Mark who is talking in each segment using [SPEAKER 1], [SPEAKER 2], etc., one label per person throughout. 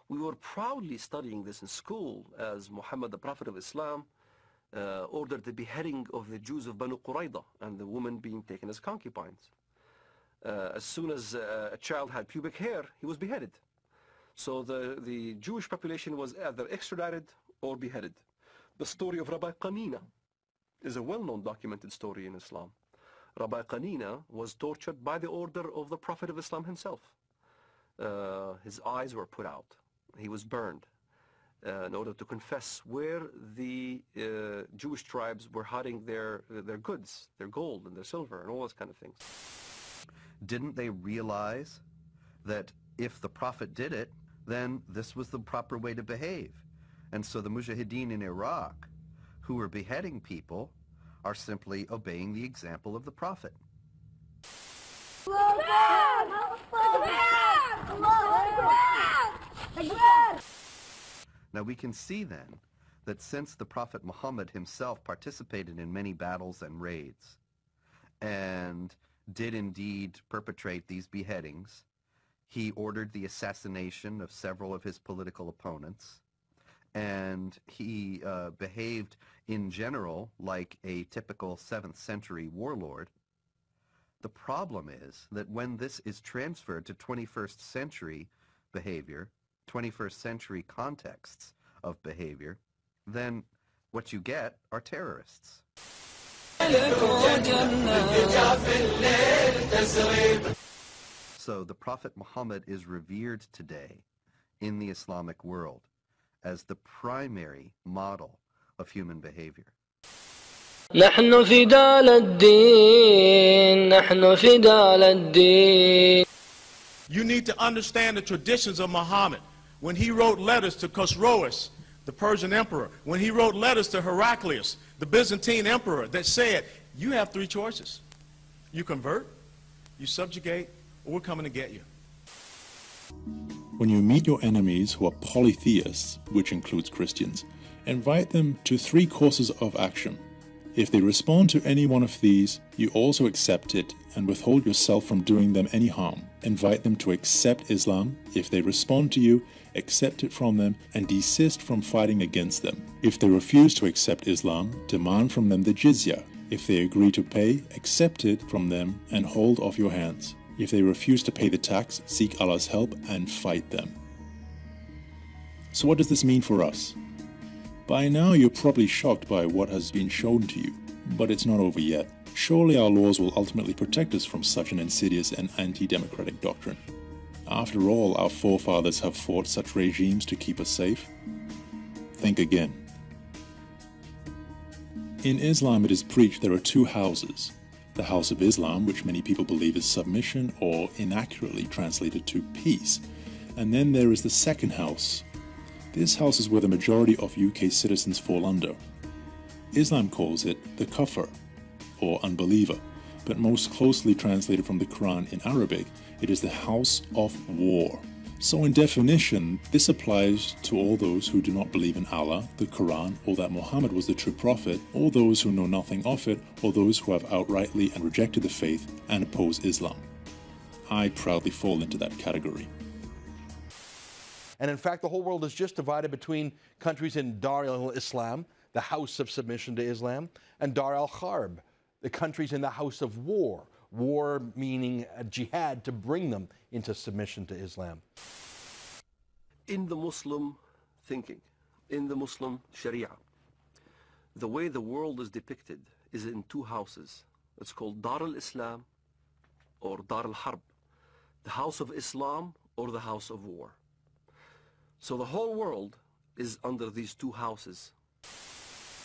[SPEAKER 1] We were proudly studying this in school as Muhammad, the Prophet of Islam, ordered the beheading of the Jews of Banu Qurayza and the women being taken as concubines. As soon as a child had pubic hair, he was beheaded. So the Jewish population was either extradited or beheaded. The story of Rabbi Qanina is a well-known documented story in Islam. Rabbi Qanina was tortured by the order of the Prophet of Islam himself. His eyes were put out. He was burned in order to confess where the Jewish tribes were hiding their goods, their gold and their silver and all those kind of things.
[SPEAKER 2] Didn't they realize that if the Prophet did it, then this was the proper way to behave? And so the Mujahideen in Iraq, who were beheading people, are simply obeying the example of the Prophet. Now we can see then that since the Prophet Muhammad himself participated in many battles and raids, and did indeed perpetrate these beheadings, he ordered the assassination of several of his political opponents, and he behaved in general like a typical 7th century warlord. The problem is that when this is transferred to 21st century behavior, 21st century contexts of behavior, then what you get are terrorists. So the Prophet Muhammad is revered today in the Islamic world as the primary model of human behavior.
[SPEAKER 3] نحن فداء الدين نحن فداء الدين.
[SPEAKER 4] You need to understand the traditions of Muhammad. When he wrote letters to Khosroes, the Persian emperor, when he wrote letters to Heraclius, the Byzantine emperor, that said, you have 3 choices. You convert, you subjugate, or we're coming to get you.
[SPEAKER 5] When you meet your enemies who are polytheists, which includes Christians, invite them to 3 courses of action. If they respond to any one of these, you also accept it and withhold yourself from doing them any harm. Invite them to accept Islam. If they respond to you, accept it from them and desist from fighting against them. If they refuse to accept Islam, demand from them the jizya. If they agree to pay, accept it from them and hold off your hands. If they refuse to pay the tax, seek Allah's help and fight them. So what does this mean for us? By now you're probably shocked by what has been shown to you, but it's not over yet. Surely our laws will ultimately protect us from such an insidious and anti-democratic doctrine. After all, our forefathers have fought such regimes to keep us safe. Think again. In Islam it is preached there are 2 houses. The house of Islam, which many people believe is submission, or inaccurately translated to peace. And then there is the second house. This house is where the majority of UK citizens fall under. Islam calls it the kafir, or unbeliever, but most closely translated from the Quran in Arabic, it is the house of war. So in definition, this applies to all those who do not believe in Allah, the Quran, or that Muhammad was the true prophet, or those who know nothing of it, or those who have outrightly and rejected the faith and oppose Islam. I proudly fall into that category.
[SPEAKER 6] And in fact, the whole world is just divided between countries in Dar al-Islam, the house of submission to Islam, and Dar al-Harb, the countries in the house of war. War meaning a jihad to bring them into submission to Islam.
[SPEAKER 1] In the Muslim thinking, in the Muslim Sharia, the way the world is depicted is in 2 houses. It's called Dar al-Islam or Dar al-Harb, the house of Islam or the house of war. So the whole world is under these 2 houses.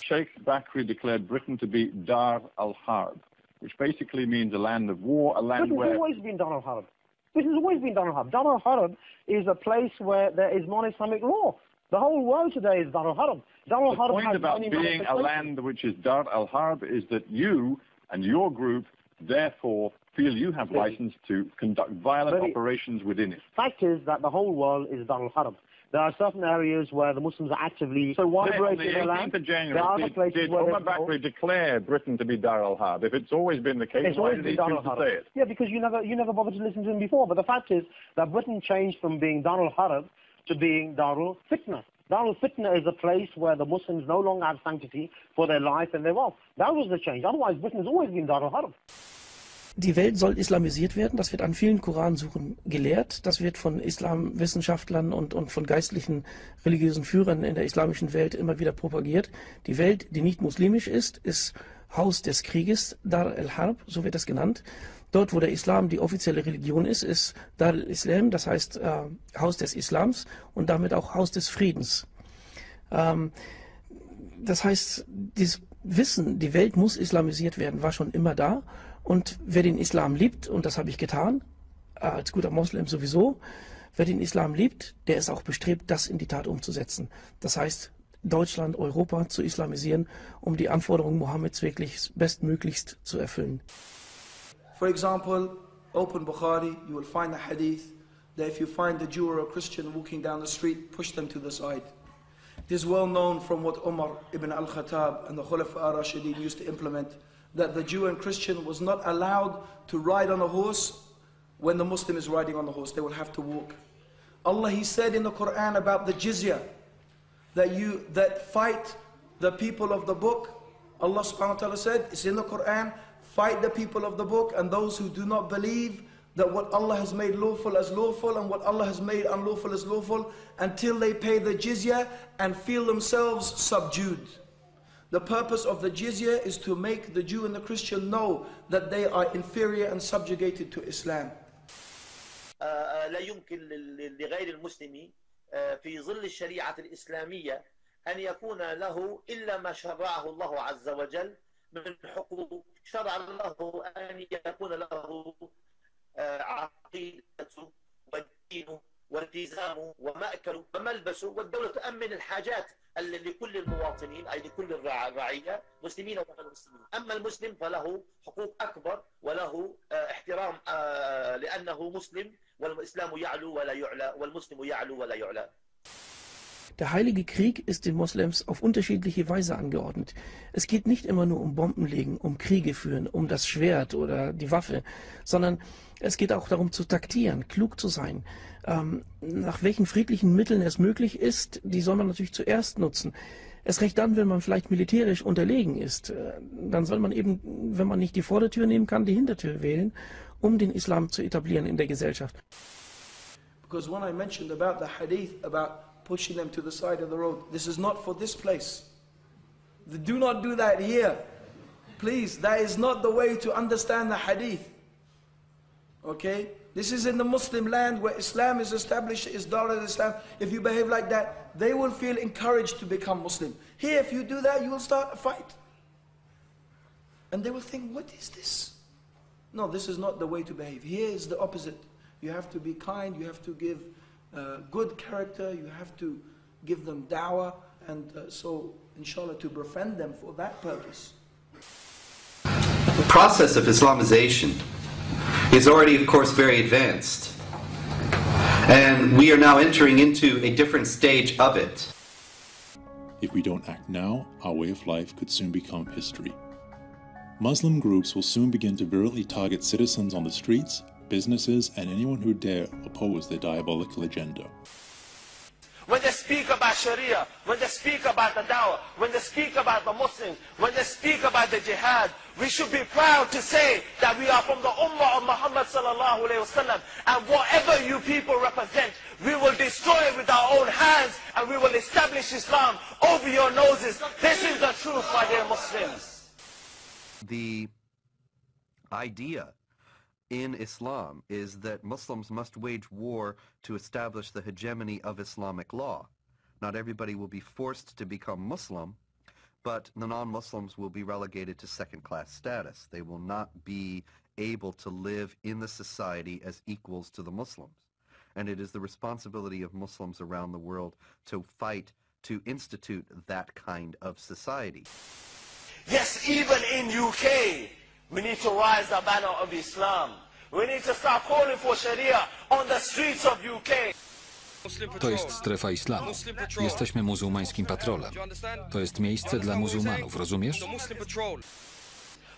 [SPEAKER 7] Sheikh Bakri declared Britain to be Dar al-Harb, which basically means a land of war, a land where...
[SPEAKER 8] This has always been Dar al-Harb. This has always been Dar al-Harb. Dar al-Harb is a place where there is non-Islamic law. The whole world today is Dar al-Harb. Dar al-Harb
[SPEAKER 7] the point about being a land which is Dar al-Harb is that you and your group therefore feel you have license to conduct violent operations within it.
[SPEAKER 8] Fact is that the whole world is Dar al-Harb. There are certain areas where the Muslims are actively liberating their land.
[SPEAKER 7] On the 18th of January, did Omar Bakri declare Britain to be Dar al-Harb? If it's always been the case, why did he choose to say it?
[SPEAKER 8] Yeah, because you never bothered to listen to him before. But the fact is that Britain changed from being Dar al-Harb to being Darul Fitna. Darul Fitna is a place where the Muslims no longer have sanctity for their life and their wealth. That was the change. Otherwise, Britain has always been Darul Harb.
[SPEAKER 9] Die Welt soll islamisiert werden, das wird an vielen Koransuchen gelehrt, das wird von Islamwissenschaftlern und von geistlichen religiösen Führern in der islamischen Welt immer wieder propagiert. Die Welt, die nicht muslimisch ist Haus des Krieges, Dar al-Harb, so wird das genannt. Dort, wo der Islam die offizielle Religion ist Dar al-Islam, das heißt Haus des Islams und damit auch Haus des Friedens. Das heißt, dieses Wissen, die Welt muss islamisiert werden, war schon immer da. Und wer den Islam liebt, und das habe ich getan, als guter Moslem sowieso, wer den Islam liebt, der ist auch bestrebt, das in die Tat umzusetzen. Das heißt, Deutschland, Europa zu islamisieren, um die Anforderungen Mohammeds wirklich bestmöglichst zu erfüllen.
[SPEAKER 10] For example, open Bukhari, you will find a hadith that if you find a Jew or a Christian walking down the street, push them to the side. It is well known from what Umar ibn al-Khattab and the Khulafa ar-Rashidin used to implement, that the Jew and Christian was not allowed to ride on a horse when the Muslim is riding on the horse. They will have to walk. Allah, He said in the Quran about the jizya, that fight the people of the book. Allah subhanahu wa ta'ala said, it's in the Quran, fight the people of the book and those who do not believe that what Allah has made lawful as lawful and what Allah has made unlawful as lawful until they pay the jizya and feel themselves subdued. The purpose of the jizya is to make the Jew and the Christian know that they are inferior and subjugated to Islam.
[SPEAKER 11] لا يمكن لغير المسلم في ظل الشريعة الإسلامية أن يكون له إلا ما شرعه الله عز وجل من حقوق. شرع الله أن يكون له عقيدته ودينه والتزامه ومأكله وملبسه، والدولة تؤمن الحاجات لكل المواطنين أي لكل الرعية مسلمين وغير مسلمين. أما المسلم فله حقوق أكبر وله احترام لأنه مسلم، والإسلام يعلو ولا يعلى والمسلم يعلو ولا يعلى.
[SPEAKER 9] Der Heilige Krieg ist den Moslems auf unterschiedliche Weise angeordnet. Es geht nicht immer nur um Bombenlegen, um Kriege führen, um das Schwert oder die Waffe, sondern es geht auch darum zu taktieren, klug zu sein. Nach welchen friedlichen Mitteln es möglich ist, die soll man natürlich zuerst nutzen. Erst recht dann, wenn man vielleicht militärisch unterlegen ist. Dann soll man eben, wenn man nicht die Vordertür nehmen kann, die Hintertür wählen, um den Islam zu etablieren in der Gesellschaft.
[SPEAKER 10] Because when I mentioned about the hadith about pushing them to the side of the road, this is not for this place. Do not do that here. Please, that is not the way to understand the hadith. Okay? This is in the Muslim land where Islam is established, is Dar al-Islam. If you behave like that, they will feel encouraged to become Muslim. Here, if you do that, you will start a fight. And they will think, what is this? No, this is not the way to behave. Here is the opposite. You have to be kind, you have to give good character, you have to give them dawah, and so, inshallah, to befriend them for that purpose.
[SPEAKER 2] The process of Islamization is already, of course, very advanced. And we are now entering into a different stage of it.
[SPEAKER 5] If we don't act now, our way of life could soon become history. Muslim groups will soon begin to virulently target citizens on the streets, businesses, and anyone who dare oppose their diabolical agenda.
[SPEAKER 11] When they speak about Sharia, when they speak about the Dawah, when they speak about the Muslims, when they speak about the Jihad, we should be proud to say that we are from the Ummah of Muhammad sallallahu alayhi wasallam, and whatever you people represent, we will destroy it with our own hands, and we will establish Islam over your noses. This is the truth, my dear Muslims.
[SPEAKER 2] The idea in Islam is that Muslims must wage war to establish the hegemony of Islamic law. Not everybody will be forced to become Muslim, but the non-Muslims will be relegated to second-class status. They will not be able to live in the society as equals to the Muslims. And it is the responsibility of Muslims around the world to fight to institute that kind of society.
[SPEAKER 11] Yes, even in UK, we need to rise the banner of Islam. We need to start calling for Sharia on the streets of UK.
[SPEAKER 12] To jest strefa islamu. Jesteśmy muzułmańskim patrolem. To jest miejsce dla muzułmanów, rozumiesz?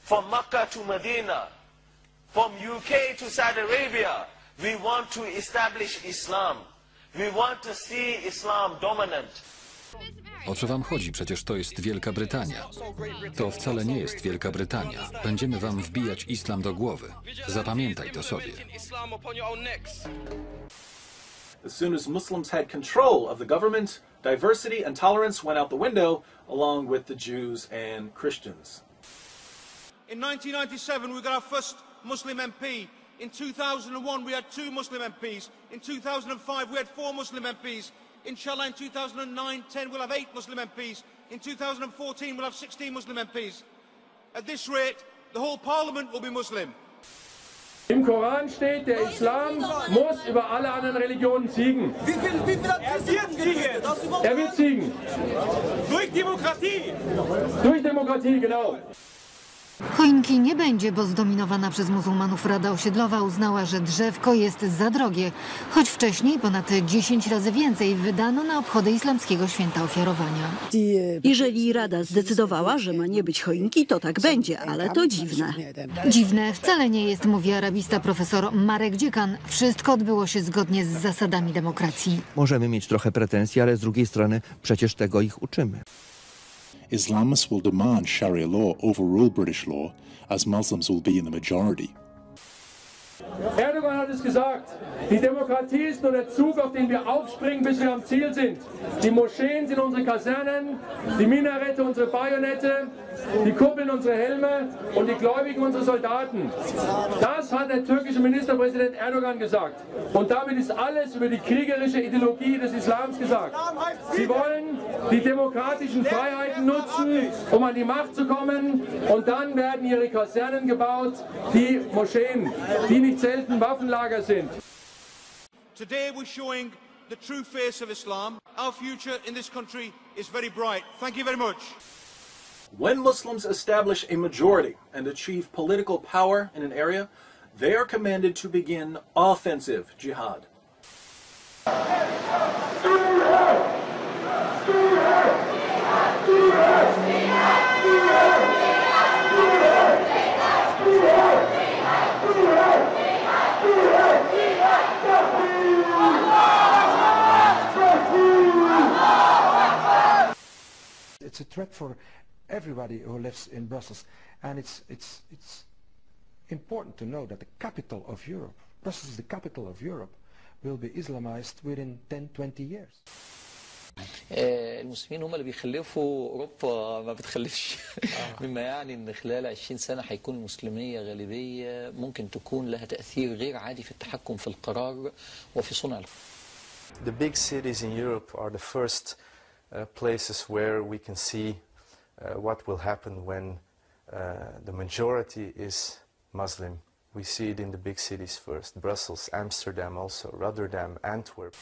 [SPEAKER 11] From Makkah to Medina, from UK to Saudi Arabia, we want to establish Islam. We want to see Islam dominant.
[SPEAKER 12] O co wam chodzi? Przecież to jest Wielka Brytania. To wcale nie jest Wielka Brytania. Będziemy wam wbijać islam do głowy. Zapamiętaj to sobie.
[SPEAKER 13] As soon as Muslims had control of the government, diversity and tolerance went out the window, along with the Jews and Christians.
[SPEAKER 14] In 1997, we got our first Muslim MP. In 2001, we had 2 Muslim MPs. In 2005, we had 4 Muslim MPs. Inshallah, in 2009-10, we'll have 8 Muslim MPs. In 2014, we'll have 16 Muslim MPs. At this rate, the whole Parliament will be Muslim.
[SPEAKER 15] Im Koran steht, der Islam muss über alle anderen Religionen siegen. Er wird siegen. Durch Demokratie. Durch Demokratie, genau.
[SPEAKER 16] Choinki nie będzie, bo zdominowana przez muzułmanów Rada Osiedlowa uznała, że drzewko jest za drogie, choć wcześniej ponad 10 razy więcej wydano na obchody islamskiego święta ofiarowania.
[SPEAKER 17] Jeżeli Rada zdecydowała, że ma nie być choinki, to tak będzie, ale to dziwne.
[SPEAKER 16] Dziwne wcale nie jest, mówi arabista profesor Marek Dziekan. Wszystko odbyło się zgodnie z zasadami demokracji.
[SPEAKER 18] Możemy mieć trochę pretensji, ale z drugiej strony przecież tego ich uczymy.
[SPEAKER 5] Islamists will demand Sharia law overrule British law, as Muslims will be in the majority.
[SPEAKER 15] Erdogan hat es gesagt, die Demokratie ist nur der Zug, auf den wir aufspringen, bis wir am Ziel sind. Die Moscheen sind unsere Kasernen, die Minarette unsere Bajonette, die Kuppeln unsere Helme und die Gläubigen unsere Soldaten. Das hat der türkische Ministerpräsident Erdogan gesagt. Und damit ist alles über die kriegerische Ideologie des Islams gesagt. Sie wollen die demokratischen Freiheiten nutzen, um an die Macht zu kommen. Und dann werden ihre Kasernen gebaut, die Moscheen, die nicht selten Waffenlager sind.
[SPEAKER 14] Today we're showing the true face of Islam. Our future in this country is very bright. Thank you very much.
[SPEAKER 13] When Muslims establish a majority and achieve political power in an area, they are commanded to begin offensive jihad.
[SPEAKER 19] It's a threat for everybody who lives in Brussels, and it's important to know that the capital of Europe, Brussels is the capital of Europe, will be Islamized within 10-20 years.
[SPEAKER 20] المسلمين هم اللي بيخلفوا أوروبا ما بتخلفش مما يعني إن خلال 20 سنة هيكون المسلمية غالبية ممكن تكون لها تأثير غير عادي في التحكم في القرار وفي صنع
[SPEAKER 21] The big cities in Europe are the first places where we can see what will happen when the majority is Muslim. We see it in the big cities first, Brussels, Amsterdam also, Rotterdam, Antwerp.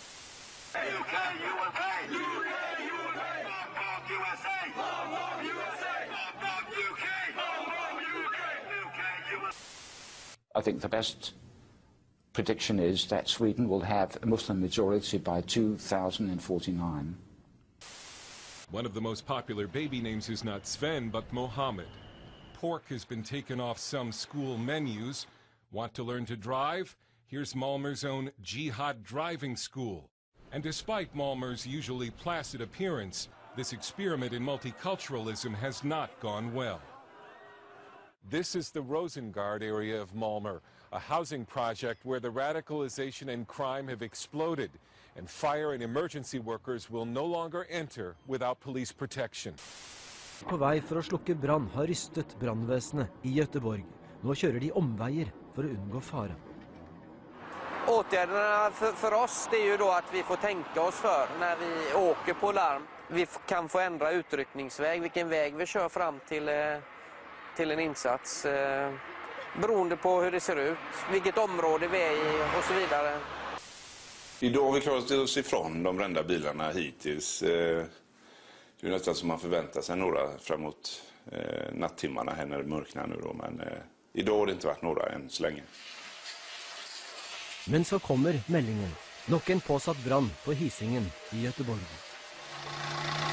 [SPEAKER 22] I think the best prediction is that Sweden will have a Muslim majority by 2049.
[SPEAKER 23] One of the most popular baby names is not Sven, but Mohammed. Pork has been taken off some school menus. Want to learn to drive? Here's Malmö's own Jihad Driving School. And despite Malmö's usually placid appearance, this experiment in multiculturalism has not gone well. This is the Rosengard area of Malmö, a housing project where the radicalization and crime have exploded, and fire and emergency workers will no longer enter without police protection.
[SPEAKER 24] På vei for å slukke brann har rystet brannvesenet i Göteborg. Nå kjører de omveier for å undgå fare.
[SPEAKER 25] Åtgärderna för oss det är ju då att vi får tänka oss för när vi åker på larm. Vi kan få ändra utryckningsväg, vilken väg vi kör fram till en insats. Beroende på hur det ser ut, vilket område vi är i och så vidare.
[SPEAKER 26] Idag har vi klarat oss ifrån de brända bilarna hittills. Det är nästan som man förväntar sig några framåt nattimmarna här när det mörknar nu då. Men idag har det inte varit några än så länge.
[SPEAKER 24] Men så kommer meldingen. Nok en påsatt brann på Hisingen i Göteborg.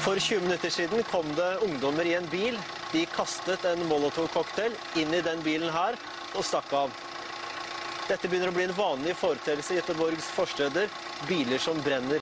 [SPEAKER 27] For 20 minutter siden kom det ungdommer i en bil. De kastet en Molotov-cocktail inn i den bilen her og stakk av. Dette begynner å bli en vanlig foreteelse i Göteborgs forsteder. Biler som brenner.